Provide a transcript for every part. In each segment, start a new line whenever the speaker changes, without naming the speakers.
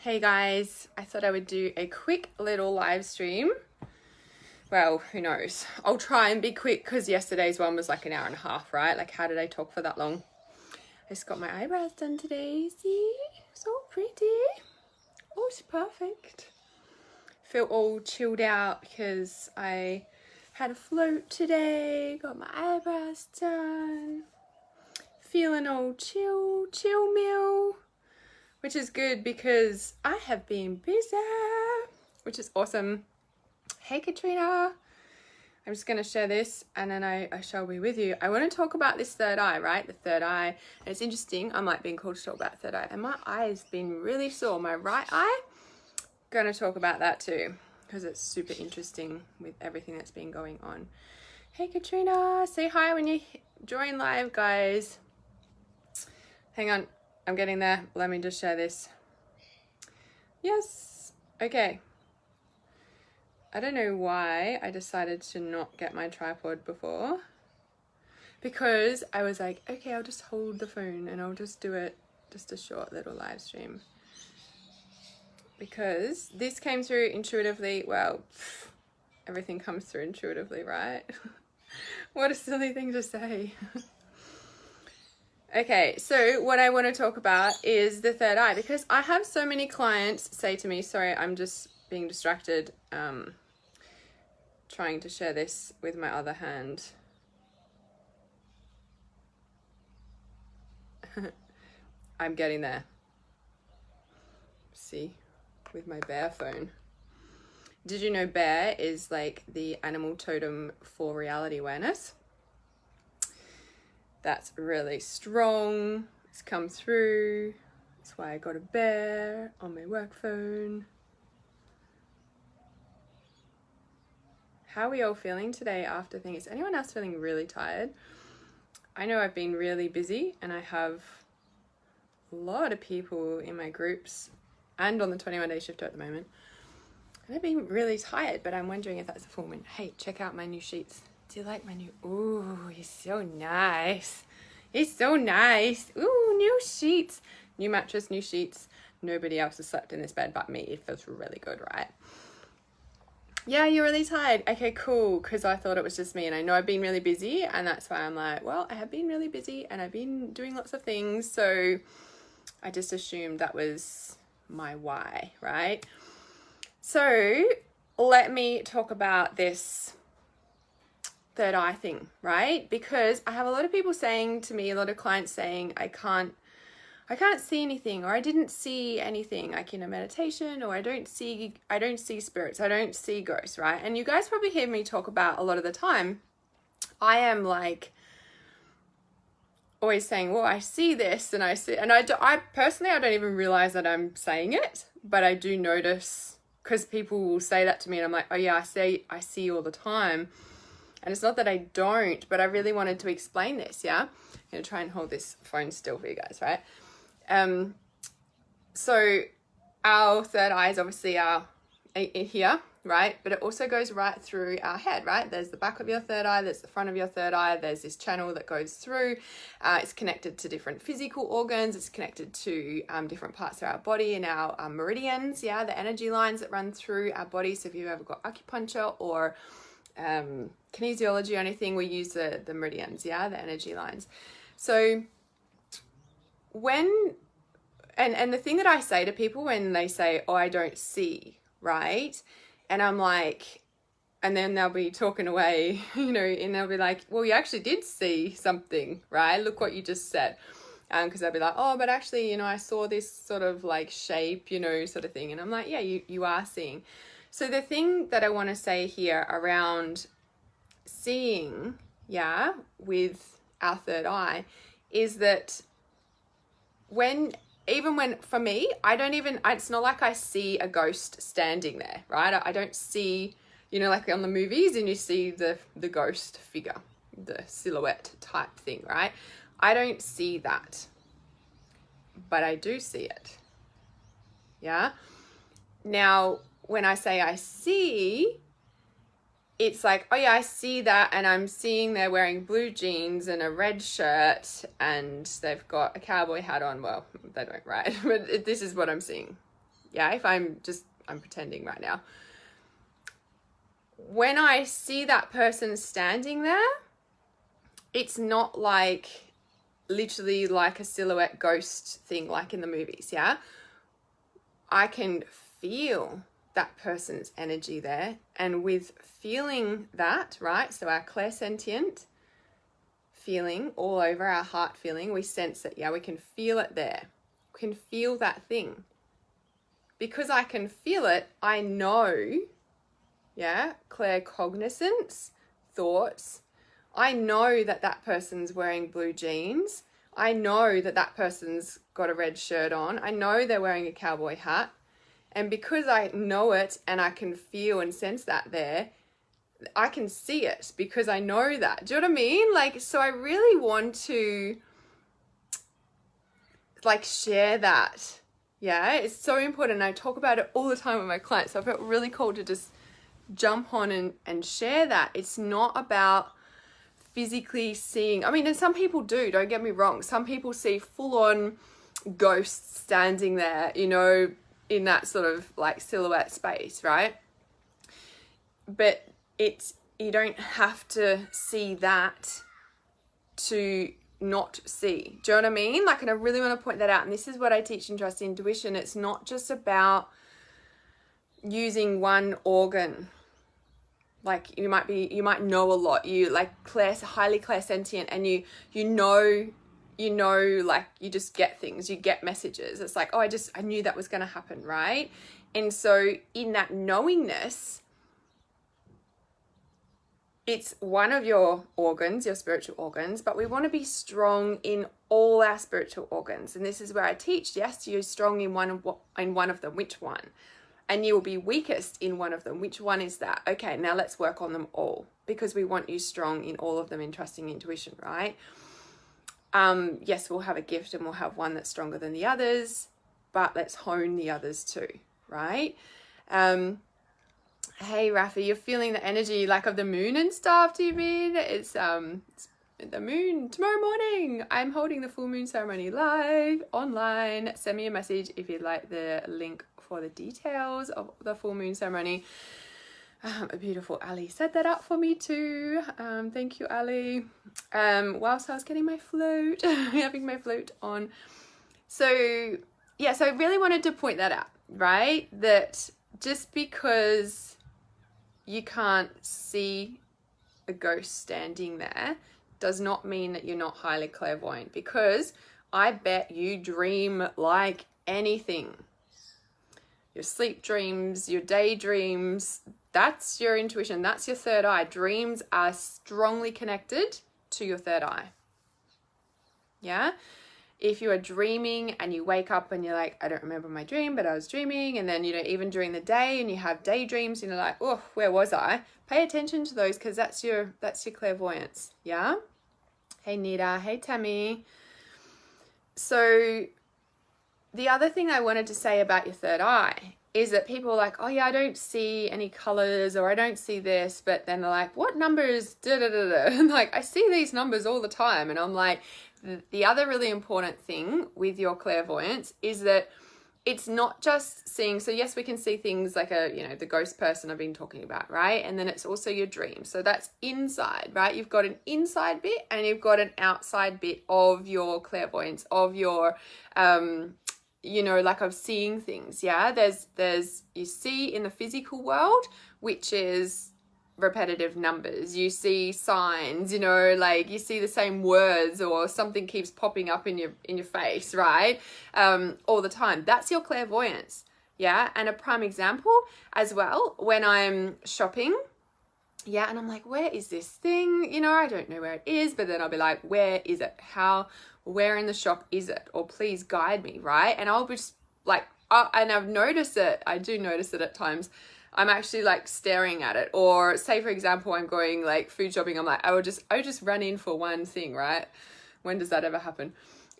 Hey guys, I thought I would do a quick little live stream. Well, who knows? I'll try and be quick because yesterday's one was like an hour and a half, right? Like, how did I talk for that long? I just got my eyebrows done today. See? So pretty. Oh, it's perfect. Feel all chilled out because I had a float today. Got my eyebrows done. Feeling all chill meal. Which is good because I have been busy, which is awesome. Hey Katrina, I'm just going to share this and then I shall be with you. I want to talk about this third eye, right? The third eye. And it's interesting, I'm like being called to talk about third eye and my eye's been really sore. My right eye, going to talk about that too because it's super interesting with everything that's been going on. Hey Katrina, say hi when you join live, guys. Hang on. I'm getting there. Let me just share this. Yes. Okay. I don't know why I decided to not get my tripod before. Because I was like, okay, I'll just hold the phone and I'll just do it, just a short little live stream. Because this came through intuitively. Well, everything comes through intuitively, right? What a silly thing to say. Okay, so what I want to talk about is the third eye because I have so many clients say to me, sorry, I'm just being distracted, trying to share this with my other hand. I'm getting there. See, with my bear phone. Did you know bear is like the animal totem for reality awareness? That's really strong. It's come through. That's why I got a bear on my work phone. How are we all feeling today after things? Is anyone else feeling really tired? I know I've been really busy and I have a lot of people in my groups and on the 21-day shift at the moment. And I've been really tired, but I'm wondering if that's a full moon. Hey, check out my new sheets. Do you like my new, ooh, he's so nice. He's so nice. Ooh, new sheets. New mattress, new sheets. Nobody else has slept in this bed but me. It feels really good, right? Yeah, you're really tired. Okay, cool. Because I thought it was just me and I know I've been really busy and that's why I'm like, well, I have been really busy and I've been doing lots of things. So I just assumed that was my why, right? So let me talk about this third eye thing, right? Because I have a lot of people saying to me, a lot of clients saying, I can't see anything, or I didn't see anything like in a meditation, or I don't see spirits, I don't see ghosts, right? And you guys probably hear me talk about a lot of the time, I am like always saying, well, I see this and I personally, I don't even realize that I'm saying it, but I do notice because people will say that to me and I'm like, oh yeah, I see all the time. And it's not that I don't, but I really wanted to explain this, yeah? I'm going to try and hold this phone still for you guys, right? So our third eye is obviously here, right? But it also goes right through our head, right? There's the back of your third eye, there's the front of your third eye, there's this channel that goes through. It's connected to different physical organs, it's connected to different parts of our body and our meridians, yeah? The energy lines that run through our body. So if you've ever got acupuncture or kinesiology or anything, we use the meridians, yeah, the energy lines. So when and the thing that I say to people when they say, oh, I don't see, right? And I'm like, and then they'll be talking away, you know, and they'll be like, well, you actually did see something, right? Look what you just said. Because they'll be like, oh, but actually, you know, I saw this sort of like shape, you know, sort of thing. And I'm like, yeah, you are seeing. So the thing that I want to say here around seeing, yeah, with our third eye is that even when for me, it's not like I see a ghost standing there, right? I don't see, you know, like on the movies and you see the ghost figure, the silhouette type thing, right? I don't see that, but I do see it. Yeah. Now, when I say I see, it's like, oh yeah, I see that, and I'm seeing they're wearing blue jeans and a red shirt and they've got a cowboy hat on. Well, they don't, right? But this is what I'm seeing. Yeah, if I'm pretending right now. When I see that person standing there, it's not like literally like a silhouette ghost thing like in the movies, yeah? I can feel that person's energy there. And with feeling that, right? So our clairsentient feeling all over our heart feeling, we sense it, yeah? We can feel it there. We can feel that thing. Because I can feel it, I know, yeah, claircognizance, thoughts. I know that that person's wearing blue jeans. I know that that person's got a red shirt on. I know they're wearing a cowboy hat. And because I know it and I can feel and sense that there, I can see it because I know that. Do you know what I mean? Like, so I really want to like share that. Yeah, it's so important. I talk about it all the time with my clients. So I felt really called to just jump on and share that. It's not about physically seeing. I mean, and some people do, don't get me wrong. Some people see full on ghosts standing there, you know, in that sort of like silhouette space, right? But you don't have to see that to not see. Do you know what I mean? Like, and I really want to point that out. And this is what I teach in Trust Intuition. It's not just about using one organ. Like you might know a lot. You like highly clairsentient, and you know, like you just get things, you get messages. It's like, oh, I knew that was going to happen, right? And so in that knowingness, it's one of your organs, your spiritual organs, but we want to be strong in all our spiritual organs. And this is where I teach, yes, you're strong in one of them. Which one? And you will be weakest in one of them. Which one is that? Okay, now let's work on them all, because we want you strong in all of them in trusting intuition, right? Yes, we'll have a gift and we'll have one that's stronger than the others, but let's hone the others too, right? Hey, Rafa, you're feeling the energy like of the moon and stuff, do you mean? It's the moon tomorrow morning. I'm holding the full moon ceremony live online. Send me a message if you'd like the link for the details of the full moon ceremony. A beautiful Ali set that up for me too. Thank you, Ali. Whilst I was getting my float, having my float on. So yeah, so I really wanted to point that out, right? That just because you can't see a ghost standing there does not mean that you're not highly clairvoyant, because I bet you dream like anything. Your sleep dreams, your daydreams, that's your intuition, that's your third eye. Dreams are strongly connected to your third eye. Yeah? If you are dreaming and you wake up and you're like, I don't remember my dream, but I was dreaming. And then, you know, even during the day and you have daydreams and you're like, oh, where was I? Pay attention to those, because that's your clairvoyance. Yeah? Hey, Nita. Hey, Tammy. So the other thing I wanted to say about your third eye is that people are like, oh yeah, I don't see any colors, or I don't see this, but then they're like, what numbers? Da, da, da, da. And like, I see these numbers all the time. And I'm like, the other really important thing with your clairvoyance is that it's not just seeing. So yes, we can see things like the ghost person I've been talking about, right? And then it's also your dream. So that's inside, right? You've got an inside bit and you've got an outside bit of your clairvoyance, of your, like of seeing things. Yeah. There's, you see in the physical world, which is repetitive numbers. You see signs, like you see the same words, or something keeps popping up in your face, right? All the time. That's your clairvoyance. Yeah. And a prime example as well, when I'm shopping, yeah, and I'm like, where is this thing? I don't know where it is, but then I'll be like, where is it? Where in the shop is it? Or please guide me, right? And I'll be just like, and I've noticed it. I do notice it at times. I'm actually like staring at it. Or say, for example, I'm going like food shopping. I'm like, I would just run in for one thing, right? When does that ever happen?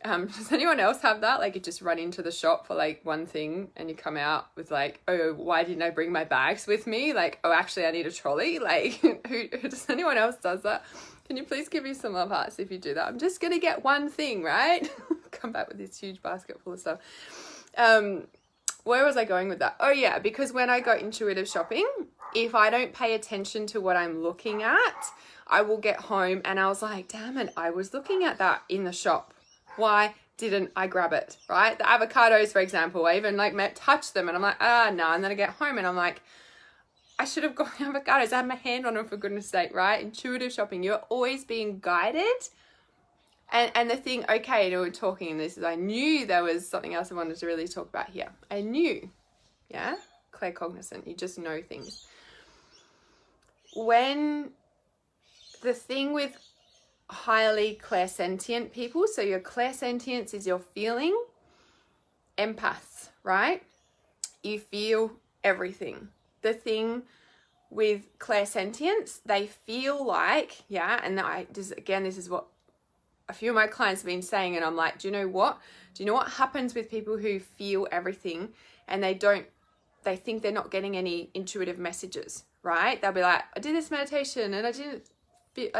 Does anyone else have that? Like you just run into the shop for like one thing and you come out with like, oh, why didn't I bring my bags with me? Like, oh, actually I need a trolley. Like who does anyone else does that? Can you please give me some love hearts if you do that? I'm just going to get one thing, right? Come back with this huge basket full of stuff. where was I going with that? Oh yeah, because when I go intuitive shopping, if I don't pay attention to what I'm looking at, I will get home and I was like, damn it, I was looking at that in the shop. Why didn't I grab it, right? The avocados, for example, I even like touch them and I'm like, no. And then I get home and I'm like, I should have got the avocados. I had my hand on them, for goodness sake, right? Intuitive shopping, you're always being guided. And the thing, okay, we're talking this, is I knew there was something else I wanted to really talk about here. I knew, yeah? Claircognizant, you just know things. When the thing with highly clairsentient people, so your clairsentience is your feeling, empaths, right? You feel everything. The thing with clairsentience, they feel like, yeah, and this is what a few of my clients have been saying, and I'm like, do you know what happens with people who feel everything and they think they're not getting any intuitive messages, right? They'll be like, I did this meditation and I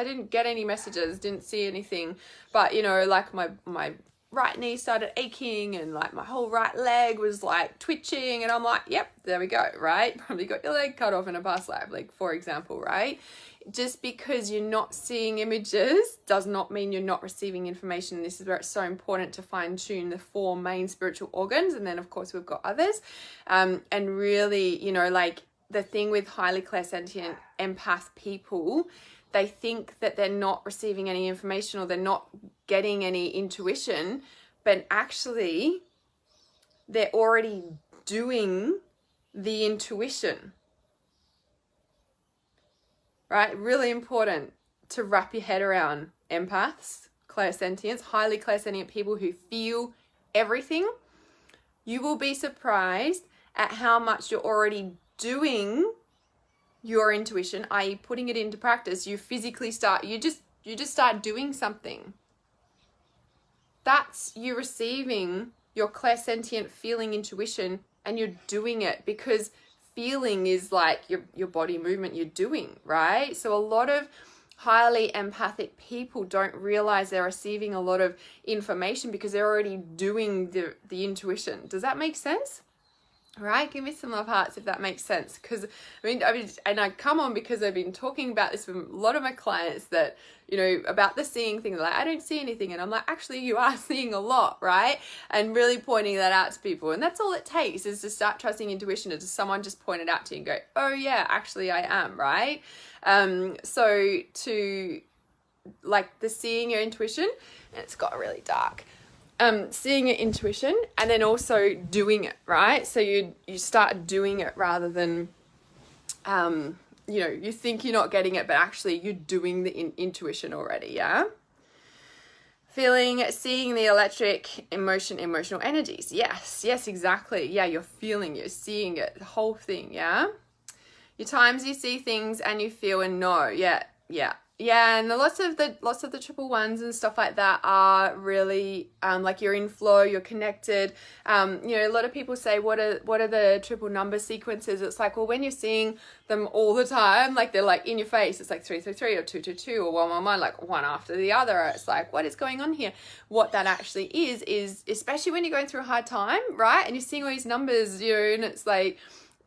didn't get any messages, didn't see anything, but like my right knee started aching and like my whole right leg was like twitching, and I'm like, yep, there we go, right? Probably got your leg cut off in a past life, like, for example, right? Just because you're not seeing images does not mean you're not receiving information. This is where it's so important to fine tune the 4 main spiritual organs. And then of course we've got others. And really, like the thing with highly clairsentient empath people, they think that they're not receiving any information or they're not getting any intuition, but actually they're already doing the intuition. Right? Really important to wrap your head around empaths, clairsentience, highly clairsentient people who feel everything. You will be surprised at how much you're already doing your intuition, i.e. putting it into practice. You physically you just start doing something. That's you receiving your clairsentient feeling intuition, and you're doing it because feeling is like your body movement you're doing, right? So a lot of highly empathic people don't realize they're receiving a lot of information because they're already doing the intuition. Does that make sense? Right? Give me some love hearts if that makes sense. Because I come on because I've been talking about this with a lot of my clients that, about the seeing thing. Like, I don't see anything. And I'm like, actually, you are seeing a lot, right? And really pointing that out to people. And that's all it takes, is to start trusting intuition, and to someone just point it out to you and go, oh yeah, actually I am, right? So to like the seeing your intuition, and it's got really dark. Seeing your intuition and then also doing it, right? So you start doing it rather than, you think you're not getting it, but actually you're doing the intuition already, yeah? Seeing the electric emotional energies. Yes, exactly. Yeah, you're seeing it, the whole thing, yeah? Your times you see things and you feel and know, yeah. Yeah, and lots of the triple ones and stuff like that are really like you're in flow, you're connected. A lot of people say, what are the triple number sequences? It's like, well, when you're seeing them all the time, like they're like in your face, it's like 333 or 222 or 111, like one after the other. It's like, what is going on here? What that actually is especially when you're going through a hard time, right? And you're seeing all these numbers, and it's like,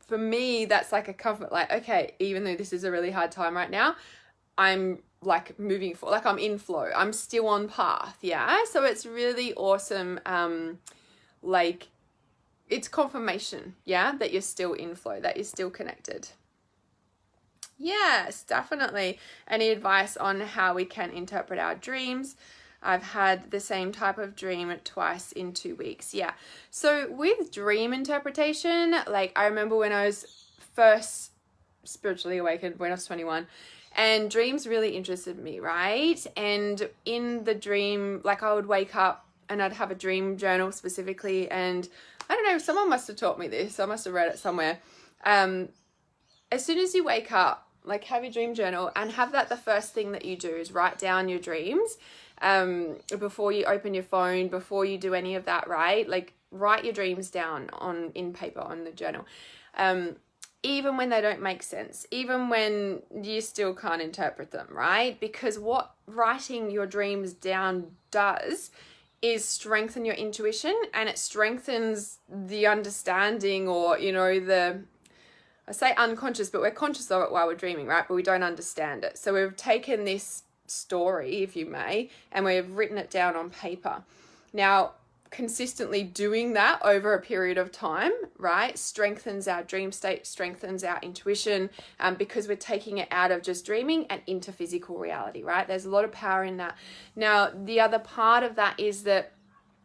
for me, that's like a comfort, like, okay, even though this is a really hard time right now, I'm like moving forward, like I'm in flow, I'm still on path, yeah? So it's really awesome, like it's confirmation, yeah, that you're still in flow, that you're still connected. Yes, definitely. Any advice on how we can interpret our dreams? I've had the same type of dream twice in 2 weeks, yeah. So with dream interpretation, like I remember when I was first spiritually awakened, when I was 21, and dreams really interested me, right? And in the dream, like I would wake up and I'd have a dream journal specifically, and I don't know, someone must have taught me this. I must have read it somewhere. As soon as you wake up, like have your dream journal and have that the first thing that you do is write down your dreams before you open your phone, before you do any of that, right? Like write your dreams down in paper on the journal. Even when they don't make sense, even when you still can't interpret them, right? Because what writing your dreams down does is strengthen your intuition, and it strengthens the understanding, or, you know, I say unconscious, but we're conscious of it while we're dreaming, right? But we don't understand it. So we've taken this story, if you may, and we've written it down on paper. Now, consistently doing that over a period of time, right, strengthens our dream state, strengthens our intuition, because we're taking it out of just dreaming and into physical reality, right? There's a lot of power in that. Now, the other part of that is that,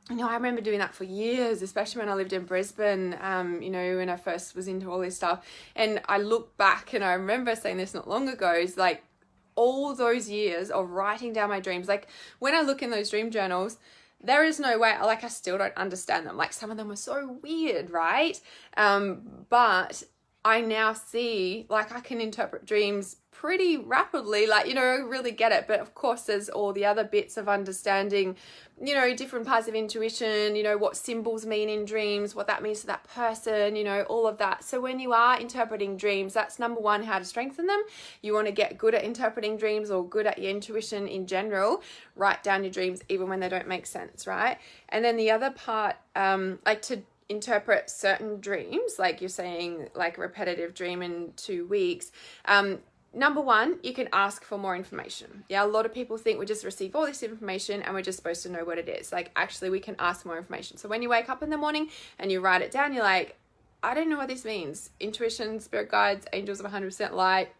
you know, I remember doing that for years, especially when I lived in Brisbane, you know, when I first was into all this stuff. And I look back, and I remember saying this not long ago, is like all those years of writing down my dreams. Like when I look in those dream journals, there is no way, like, I still don't understand them. Like, some of them were so weird, right? But I now see, like, I can interpret dreams pretty rapidly, like, you know, I really get it. But of course, there's all the other bits of understanding, you know, different parts of intuition, you know, what symbols mean in dreams, what that means to that person, you know, all of that. So when you are interpreting dreams, that's number one, how to strengthen them. You want to get good at interpreting dreams, or good at your intuition in general. Write down your dreams even when they don't make sense, right? And then the other part, like to interpret certain dreams, like you're saying, like a repetitive dream in 2 weeks, number one, you can ask for more information. Yeah, a lot of people think we just receive all this information and we're just supposed to know what it is. Like, actually, we can ask more information. So when you wake up in the morning and you write it down, you're like, I don't know what this means. Intuition, spirit guides, angels of 100% light.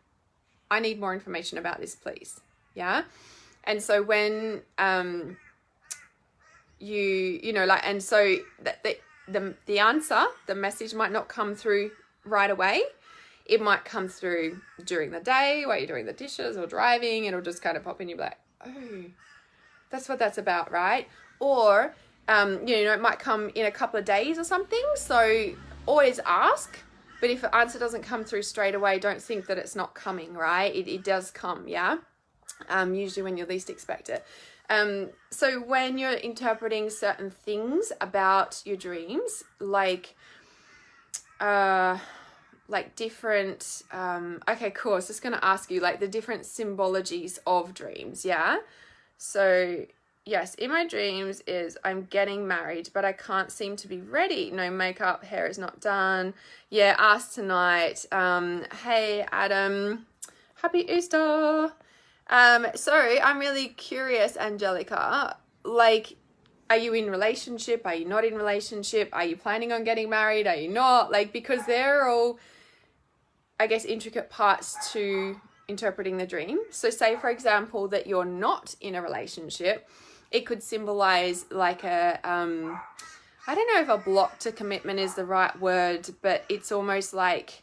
I need more information about this, please. Yeah. And so when you know, like, and so the answer, the message might not come through right away. It might come through during the day while you're doing the dishes or driving. It'll just kind of pop in. You'll be like, oh, that's what that's about, right? Or, you know, it might come in a couple of days or something. So always ask. But if the answer doesn't come through straight away, don't think that it's not coming, right? It does come, yeah? Usually when you least expect it. So when you're interpreting certain things about your dreams, like different, okay, cool. So it's going to ask you like the different symbologies of dreams. Yeah. So yes, in my dreams is I'm getting married, but I can't seem to be ready. No makeup, hair is not done. Yeah. Ask tonight. Hey, Adam, happy Easter. So I'm really curious, Angelica, like, are you in relationship? Are you not in relationship? Are you planning on getting married? Are you not? Like, because they're all, I guess, intricate parts to interpreting the dream. So say, for example, that you're not in a relationship. It could symbolize like a, I don't know if a block to commitment is the right word, but it's almost like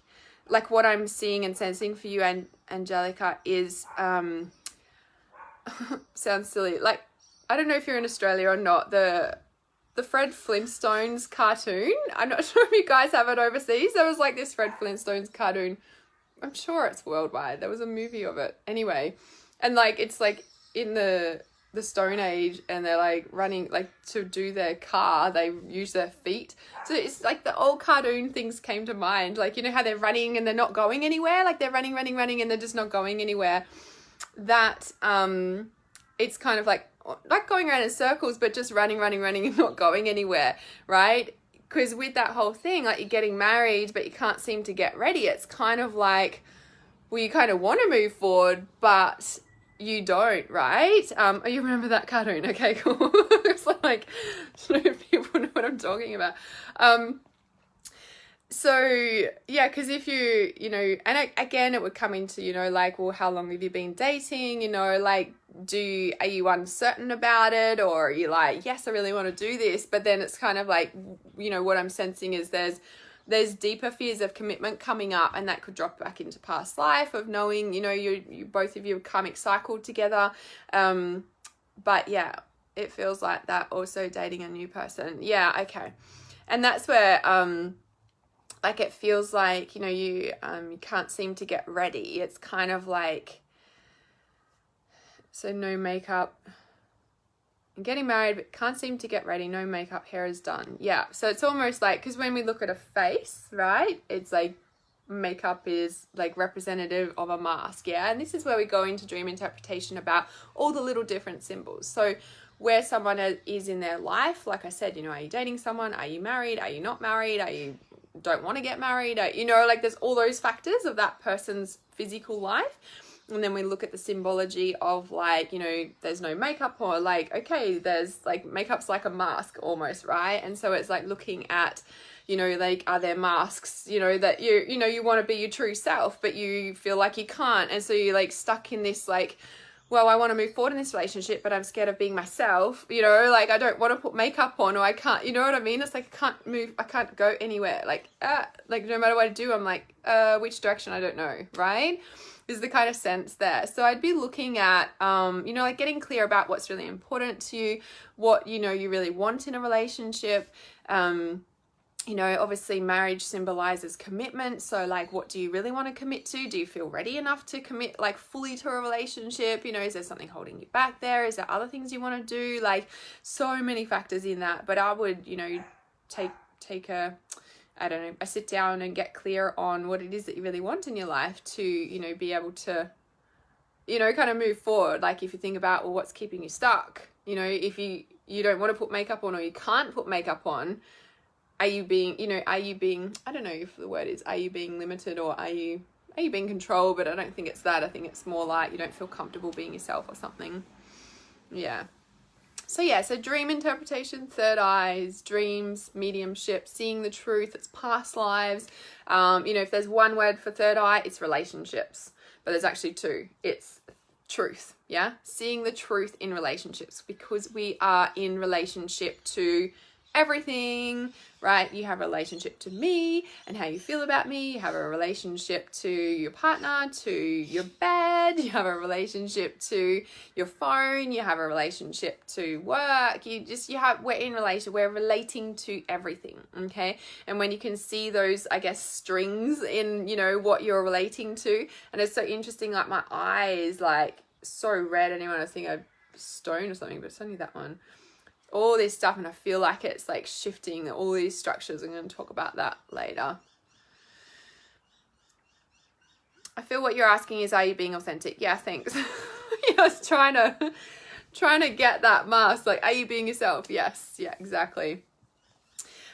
what I'm seeing and sensing for you, and Angelica, is, sounds silly. Like, I don't know if you're in Australia or not, the Fred Flintstones cartoon. I'm not sure if you guys have it overseas. There was like this Fred Flintstones cartoon. I'm sure it's worldwide. There was a movie of it. Anyway, and like, it's like in the Stone Age, and they're like running, like to do their car, they use their feet. So it's like the old cartoon things came to mind. Like, you know how they're running and they're not going anywhere? Like they're running and they're just not going anywhere. That, it's kind of like going around in circles, but just running and not going anywhere, right? Because with that whole thing, like you're getting married, but you can't seem to get ready. It's kind of like, well, you kind of want to move forward, but you don't, right? Oh, you remember that cartoon? Okay, cool. It's like, I don't know if people know what I'm talking about. So yeah, because if you know, and again, it would come into, you know, like, well, how long have you been dating? You know, like, are you uncertain about it, or are you like, yes, I really want to do this? But then it's kind of like, you know, what I'm sensing is there's deeper fears of commitment coming up, and that could drop back into past life of knowing, you know, you both of you have karmic cycled together. But yeah, it feels like that. Also dating a new person. Yeah. Okay. And that's where, like, it feels like, you know, you can't seem to get ready. It's kind of like, so no makeup, I'm getting married, but can't seem to get ready. No makeup, hair is done. Yeah. So it's almost like, because when we look at a face, right, it's like makeup is like representative of a mask. Yeah. And this is where we go into dream interpretation about all the little different symbols. So where someone is in their life. Like I said, you know, are you dating someone? Are you married? Are you not married? Are you don't want to get married? You know, like there's all those factors of that person's physical life. And then we look at the symbology of like, you know, there's no makeup, or like, okay, there's like makeup's like a mask almost, right? And so it's like looking at, you know, like, are there masks, you know, that you know, you want to be your true self, but you feel like you can't. And so you're like stuck in this like, well, I want to move forward in this relationship, but I'm scared of being myself, you know, like I don't want to put makeup on, or I can't, you know what I mean? It's like I can't move, I can't go anywhere. Like no matter what I do, I'm like, which direction, I don't know, right? Is the kind of sense there. So I'd be looking at, you know, like getting clear about what's really important to you, what, you know, you really want in a relationship. You know, obviously marriage symbolizes commitment. So like, what do you really want to commit to? Do you feel ready enough to commit like fully to a relationship? You know, is there something holding you back there? Is there other things you want to do? Like so many factors in that. But I would, you know, take a sit down and get clear on what it is that you really want in your life to, you know, be able to, you know, kind of move forward. Like if you think about, well, what's keeping you stuck? You know, if you don't want to put makeup on, or you can't put makeup on, are you being, I don't know if the word is, are you being limited, or are you being controlled? But I don't think it's that. I think it's more like you don't feel comfortable being yourself or something. Yeah. So yeah, so dream interpretation, third eyes, dreams, mediumship, seeing the truth, it's past lives. You know, if there's one word for third eye, it's relationships, but there's actually two. It's truth, yeah? Seeing the truth in relationships, because we are in relationship to everything, right? You have a relationship to me and how you feel about me. You have a relationship to your partner, to your bed. You have a relationship to your phone. You have a relationship to work. We're relating to everything, okay? And when you can see those, I guess, strings in, you know, what you're relating to, and it's so interesting, like my eyes, like so red. Anyone I think I'm stoned or something, but it's only that one. All this stuff, and I feel like it's like shifting all these structures. I'm going to talk about that later. I feel what you're asking is, are you being authentic? Yeah, thanks. I was trying to get that mask. Like, are you being yourself? Yes, yeah, exactly.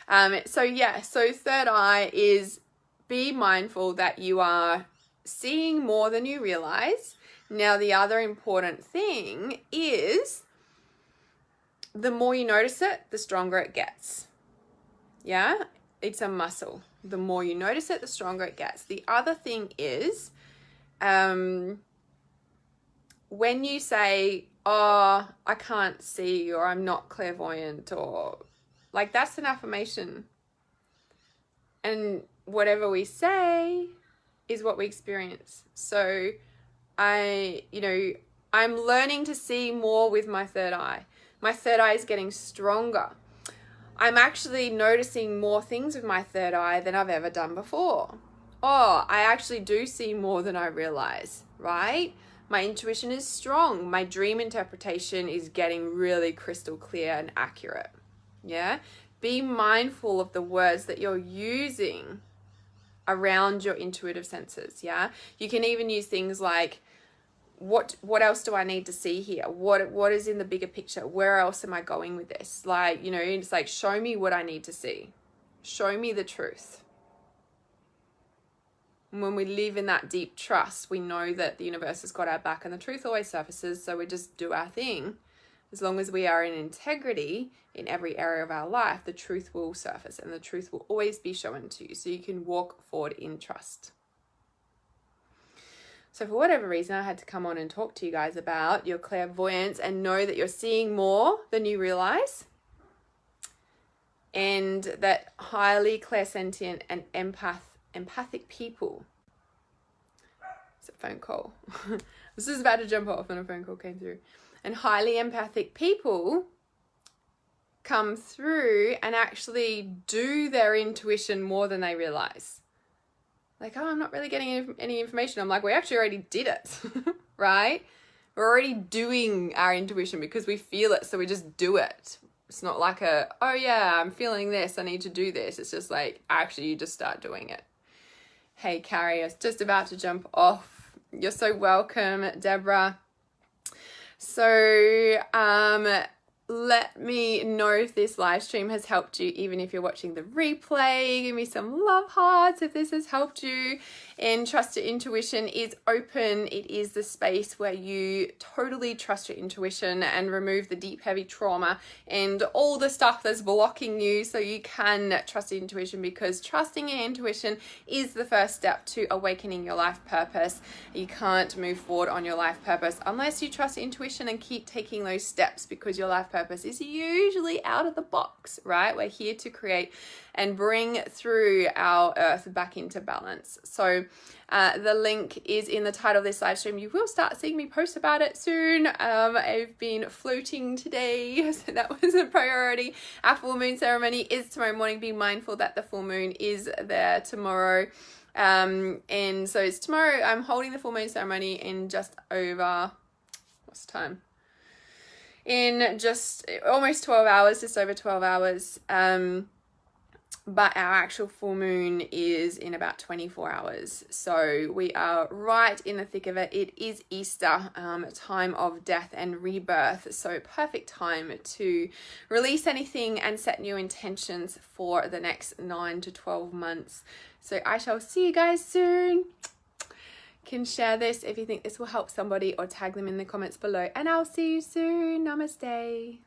So third eye is, be mindful that you are seeing more than you realize. Now, the other important thing is, the more you notice it, the stronger it gets. Yeah, it's a muscle. The more you notice it, the stronger it gets. The other thing is, when you say, oh, I can't see, or I'm not clairvoyant, or like, that's an affirmation. And whatever we say is what we experience. So I'm learning to see more with my third eye. My third eye is getting stronger. I'm actually noticing more things with my third eye than I've ever done before. Oh, I actually do see more than I realize, right? My intuition is strong. My dream interpretation is getting really crystal clear and accurate. Yeah? Be mindful of the words that you're using around your intuitive senses. Yeah? You can even use things like, what else do I need to see here? What is in the bigger picture? Where else am I going with this? Like, you know, it's like, show me what I need to see. Show me the truth. And when we live in that deep trust, we know that the universe has got our back, and the truth always surfaces. So we just do our thing. As long as we are in integrity in every area of our life, the truth will surface, and the truth will always be shown to you. So you can walk forward in trust. So for whatever reason, I had to come on and talk to you guys about your clairvoyance, and know that you're seeing more than you realize, and that highly clairsentient and empathic people. It's a phone call. This is about to jump off and a phone call came through. And highly empathic people come through and actually do their intuition more than they realize. Like, oh, I'm not really getting any information. I'm like, we actually already did it, right? We're already doing our intuition because we feel it, so we just do it. It's not like oh yeah, I'm feeling this, I need to do this. It's just like, actually, you just start doing it. Hey, Carrie, I was just about to jump off. You're so welcome, Deborah. So, let me know if this live stream has helped you, even if you're watching the replay. Give me some love hearts if this has helped you. And Trust Your Intuition is open. It is the space where you totally trust your intuition and remove the deep, heavy trauma and all the stuff that's blocking you so you can trust your intuition, because trusting your intuition is the first step to awakening your life purpose. You can't move forward on your life purpose unless you trust your intuition and keep taking those steps, because your life purpose is usually out of the box, right? We're here to create and bring through our earth back into balance. So the link is in the title of this live stream. You will start seeing me post about it soon. I've been floating today, so that was a priority. Our full moon ceremony is tomorrow morning. Be mindful that the full moon is there tomorrow. And so it's tomorrow. I'm holding the full moon ceremony in just over, what's the time? In just almost 12 hours, just over 12 hours. But our actual full moon is in about 24 hours. So we are right in the thick of it. It is Easter, time of death and rebirth. So perfect time to release anything and set new intentions for the next 9 to 12 months. So I shall see you guys soon. Can share this if you think this will help somebody, or tag them in the comments below. And I'll see you soon. Namaste.